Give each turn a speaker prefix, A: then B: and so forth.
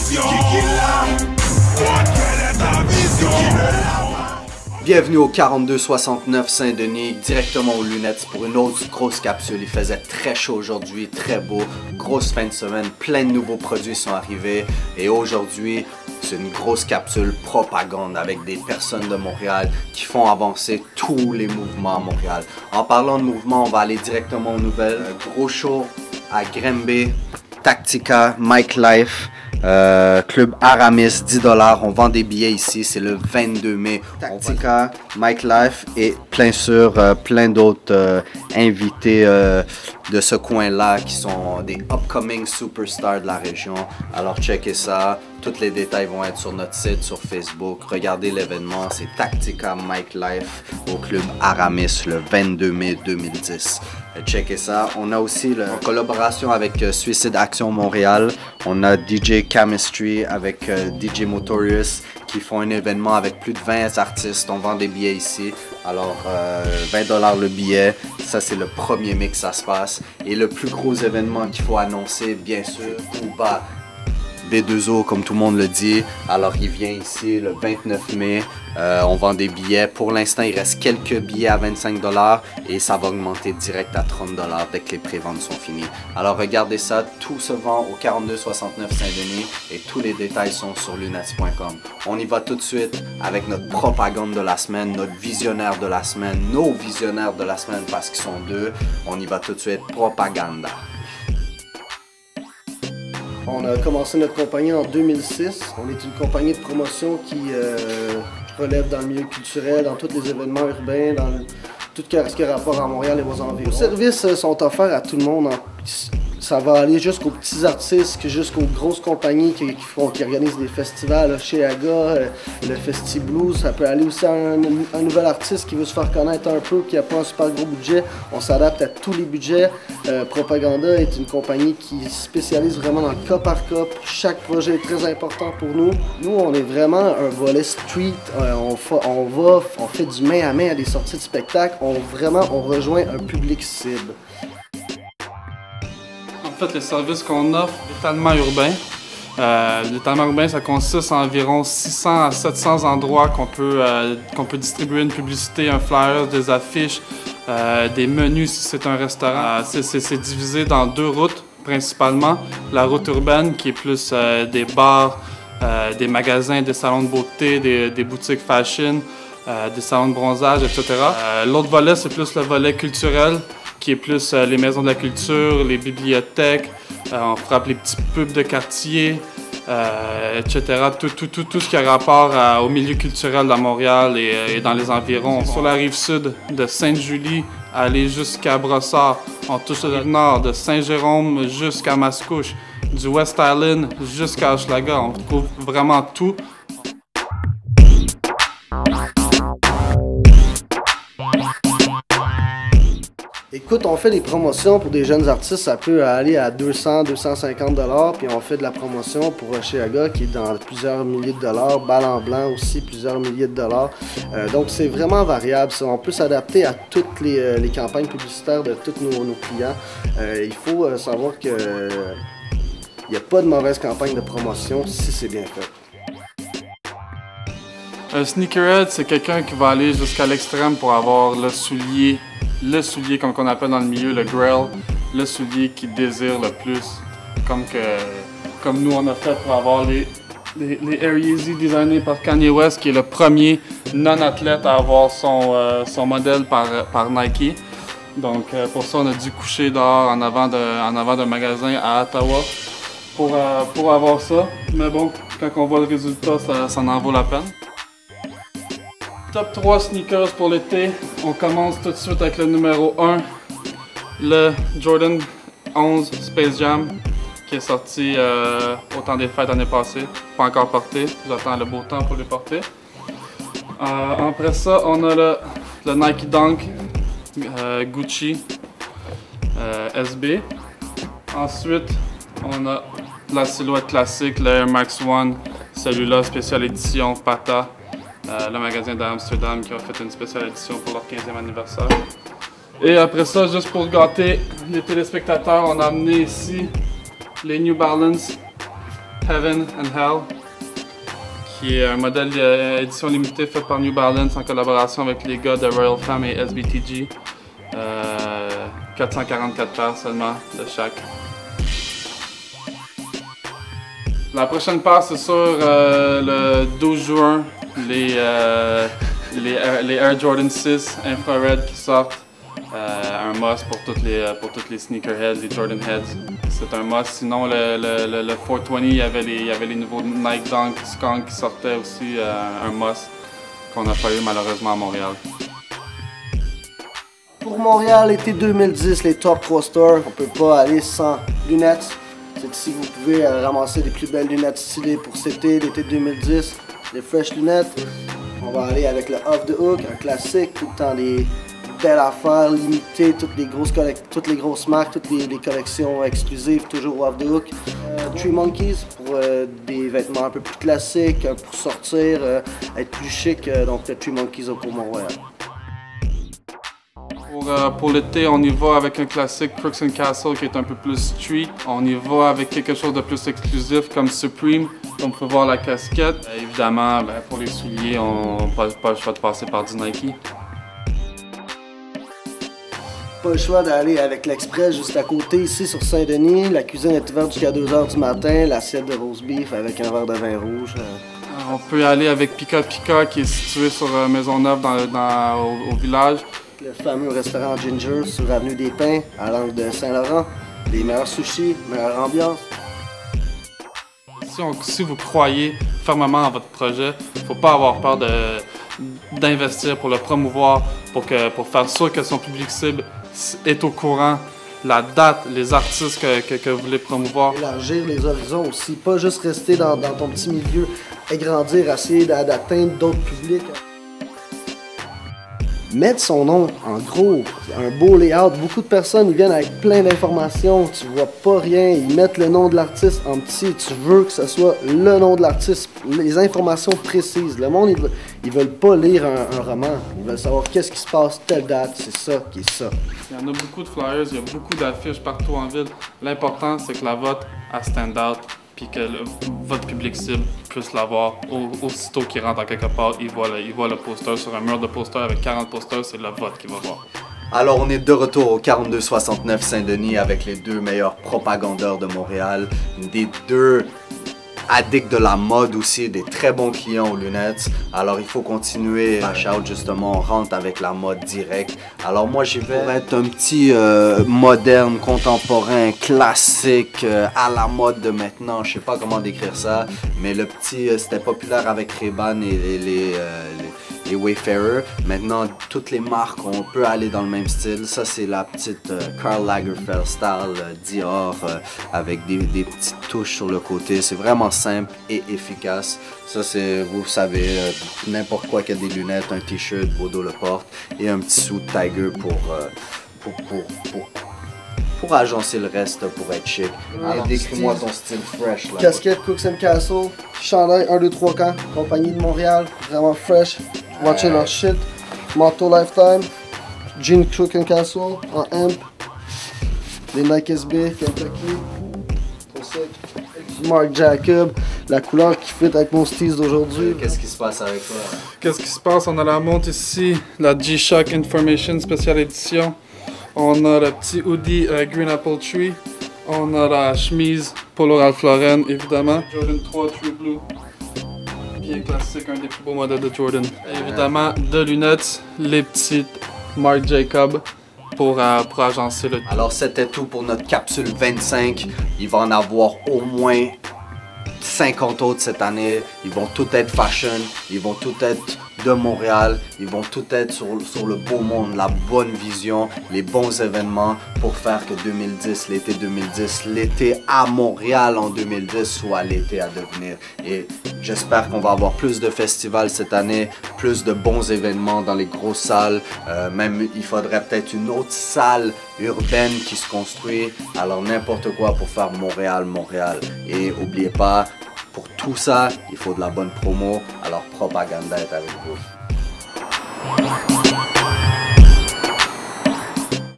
A: vision? Quelle est ta vision?
B: Bienvenue au 4269 Saint-Denis, directement aux lunettes pour une autre grosse capsule. Il faisait très chaud aujourd'hui, très beau, grosse fin de semaine, plein de nouveaux produits sont arrivés. Et aujourd'hui, c'est une grosse capsule propagande avec des personnes de Montréal qui font avancer tous les mouvements à Montréal. En parlant de mouvements, on va aller directement aux nouvelles. Gros show à Grimby, Tactica, Mike Life. Club Aramis, 10$. On vend des billets ici, c'est le 22 mai. Tactica, Mike Life et plein d'autres invités de ce coin-là qui sont des upcoming superstars de la région. Alors checkez ça. Tous les détails vont être sur notre site, sur Facebook. Regardez l'événement, c'est Tactica Mike Life au Club Aramis le 22 mai 2010. Checkez ça. On a aussi en collaboration avec Suicide Action Montréal, on a DJ Chemistry avec DJ Motorious qui font un événement avec plus de 20 artistes. On vend des billets ici. Alors 20$ le billet. Ça c'est le 1er mai que ça se passe. Et le plus gros événement qu'il faut annoncer, bien sûr, Booba B2O, comme tout le monde le dit. Alors il vient ici le 29 mai. On vend des billets. Pour l'instant, il reste quelques billets à 25$ et ça va augmenter direct à 30$ dès que les préventes sont finies. Alors regardez ça, tout se vend au 4269 Saint-Denis et tous les détails sont sur lunettes.com. On y va tout de suite avec notre propagande de la semaine, notre visionnaire de la semaine, nos visionnaires de la semaine parce qu'ils sont deux. On y va tout de suite, propaganda.
C: On a commencé notre compagnie en 2006. On est une compagnie de promotion qui relève dans le milieu culturel, dans tous les événements urbains, dans tout ce qui a rapport à Montréal et aux environs. Les services sont offerts à tout le monde. Ça va aller jusqu'aux petits artistes, jusqu'aux grosses compagnies qui organisent des festivals, là, chez Aga, le Festi Blues. Ça peut aller aussi à un nouvel artiste qui veut se faire connaître un peu, qui n'a pas un super gros budget. On s'adapte à tous les budgets. Propaganda est une compagnie qui spécialise vraiment dans le cas par cas. Chaque projet est très important pour nous. Nous, on est vraiment un volet street. On fait du main à main à des sorties de spectacles. On rejoint un public cible.
D: En fait, les services qu'on offre, l'étalement urbain. L'étalement urbain, ça consiste en environ 600 à 700 endroits qu'on peut distribuer une publicité, un flyer, des affiches, des menus si c'est un restaurant. C'est divisé dans 2 routes principalement. La route urbaine qui est plus des bars, des magasins, des salons de beauté, des boutiques fashion, des salons de bronzage, etc. L'autre volet, c'est plus le volet culturel, qui est plus les maisons de la culture, les bibliothèques, on frappe les petits pubs de quartier, etc. Tout ce qui a rapport au milieu culturel de Montréal et dans les environs. Sur la rive sud de Sainte-Julie, aller jusqu'à Brossard, on touche le nord de Saint-Jérôme jusqu'à Mascouche, du West Island jusqu'à Hochelaga, on trouve vraiment tout.
C: Écoute, on fait des promotions pour des jeunes artistes, ça peut aller à 200, 250$, puis on fait de la promotion pour Hochelaga qui est dans plusieurs milliers de dollars, Balle en Blanc aussi, plusieurs milliers de dollars. Donc c'est vraiment variable, on peut s'adapter à toutes les campagnes publicitaires de tous nos clients. Il faut savoir qu'il n'y a pas de mauvaise campagne de promotion si c'est bien fait.
D: Un sneakerhead, c'est quelqu'un qui va aller jusqu'à l'extrême pour avoir le soulier comme on appelle dans le milieu, le grail, le soulier qui désire le plus, comme nous on a fait pour avoir les Air Yeezy designés par Kanye West, qui est le premier non-athlète à avoir son modèle par Nike. Donc pour ça on a dû coucher dehors en avant d'un magasin à Ottawa pour avoir ça. Mais bon, quand on voit le résultat, ça en vaut la peine. Top 3 sneakers pour l'été. On commence tout de suite avec le numéro 1, le Jordan 11 Space Jam, qui est sorti au temps des fêtes l'année passée. Pas encore porté, j'attends le beau temps pour le porter. Après ça, on a le Nike Dunk Gucci SB. Ensuite, on a la silhouette classique, le Air Max 1, celui-là spécial édition Pata. Le magasin d'Amsterdam qui a fait une spéciale édition pour leur 15e anniversaire. Et après ça, juste pour gâter les téléspectateurs, on a amené ici les New Balance Heaven and Hell, qui est un modèle édition limitée fait par New Balance en collaboration avec les gars de Royal Fam et SBTG. 444 paires seulement de chaque. La prochaine paire, c'est sur le 12 juin, les Air Jordan 6 Infrared qui sortent. Un must pour toutes les sneakerheads, les Jordan Heads. C'est un must. Sinon, le 420, il y avait les nouveaux Nike Dunk Skunk qui sortaient aussi, un must qu'on n'a pas eu malheureusement à Montréal.
C: Pour Montréal, été 2010, les top 3 stores, on peut pas aller sans lunettes. C'est ici que vous pouvez ramasser les plus belles lunettes stylées pour cet été, l'été 2010. Les fresh lunettes. On va aller avec le Off the Hook, un classique, tout le temps des belles affaires limitées, toutes les grosses marques, toutes les collections exclusives, toujours Off the Hook. Three Monkeys pour des vêtements un peu plus classiques, pour sortir, être plus chic, donc le Three Monkeys pour Montréal.
D: Pour l'été, on y va avec un classique Crooks & Castle qui est un peu plus street. On y va avec quelque chose de plus exclusif comme Supreme. On peut voir la casquette. Évidemment, pour les souliers, on n'a pas le choix de passer par du Nike.
C: Pas le choix d'aller avec l'Express juste à côté, ici sur Saint-Denis. La cuisine est ouverte jusqu'à 2 h du matin. L'assiette de roast beef avec un verre de vin rouge.
D: On peut aller avec Pika Pika qui est situé sur Maisonneuve au village.
C: Le fameux restaurant Ginger sur Avenue des Pins, à l'angle de Saint-Laurent. Les meilleurs sushis, meilleure ambiance.
D: Si vous croyez fermement en votre projet, il ne faut pas avoir peur d'investir pour le promouvoir, pour faire sûr que son public cible est au courant, la date, les artistes que vous voulez promouvoir.
C: Élargir les horizons aussi, pas juste rester dans ton petit milieu, agrandir, essayer d'atteindre d'autres publics. Mettre son nom en gros, un beau layout, beaucoup de personnes ils viennent avec plein d'informations, tu vois pas rien, ils mettent le nom de l'artiste en petit, tu veux que ce soit le nom de l'artiste, les informations précises. Le monde, ils veulent pas lire un roman, ils veulent savoir qu'est-ce qui se passe, telle date, c'est ça qui est ça.
D: Il y en a beaucoup de flyers, il y a beaucoup d'affiches partout en ville. L'important, c'est que la vôtre, elle stand out, puis que votre public cible puisse l'avoir. Aussitôt qu'il rentre en quelque part, il voit le poster sur un mur de posters avec 40 posters, c'est le vote qu'il va voir.
B: Alors on est de retour au 4269 Saint-Denis avec les deux meilleurs propagandeurs de Montréal, des deux addicts de la mode aussi, des très bons clients aux lunettes. Alors il faut continuer. Flash Out justement, on rentre avec la mode directe. Alors moi j'y vais pour être un petit moderne, contemporain, classique, à la mode de maintenant. Je sais pas comment décrire ça, mais le petit, c'était populaire avec Ray-Ban et les Wayfarer. Maintenant, toutes les marques, on peut aller dans le même style. Ça, c'est la petite Karl Lagerfeld style Dior avec des petites touches sur le côté. C'est vraiment simple et efficace. Ça, c'est, vous savez, n'importe quoi qui a des lunettes, un t-shirt, Bodo le porte et un petit suit Tiger pour agencer le reste, pour être chic. Alors, décris-moi ton style fresh. Là,
C: casquette Crooks & Castle, chandail 1, 2, 3 camps, compagnie de Montréal, vraiment fresh. Watchez leur shit, manteau Lifetime, jean Crooks & Castle en hemp, des Nike SB, Kentucky, trop sec, Marc Jacob, la couleur qui fit avec mon style d'aujourd'hui.
B: Qu'est-ce qui se passe avec toi?
D: Qu'est-ce qui se passe? On a la montre ici, la G-Shock Information Special Edition. On a le petit hoodie Green Apple Tree. On a la chemise Polo Ralph Lauren, évidemment. Jordan 3 True Blue. Bien classique, un des plus beaux modèles de Jordan. Et évidemment, de lunettes, les petites Marc Jacob pour agencer le tout.
B: Alors c'était tout pour notre capsule 25. Il va en avoir au moins 50 autres cette année. Ils vont tous être fashion, ils vont tous être de Montréal, ils vont tous être sur le beau monde, la bonne vision, les bons événements pour faire que 2010, l'été 2010, l'été à Montréal en 2010 soit l'été à devenir. Et j'espère qu'on va avoir plus de festivals cette année, plus de bons événements dans les grosses salles. Même il faudrait peut-être une autre salle urbaine qui se construit. Alors n'importe quoi pour faire Montréal. Et n'oubliez pas, pour tout ça, il faut de la bonne promo. Alors Propaganda est avec vous.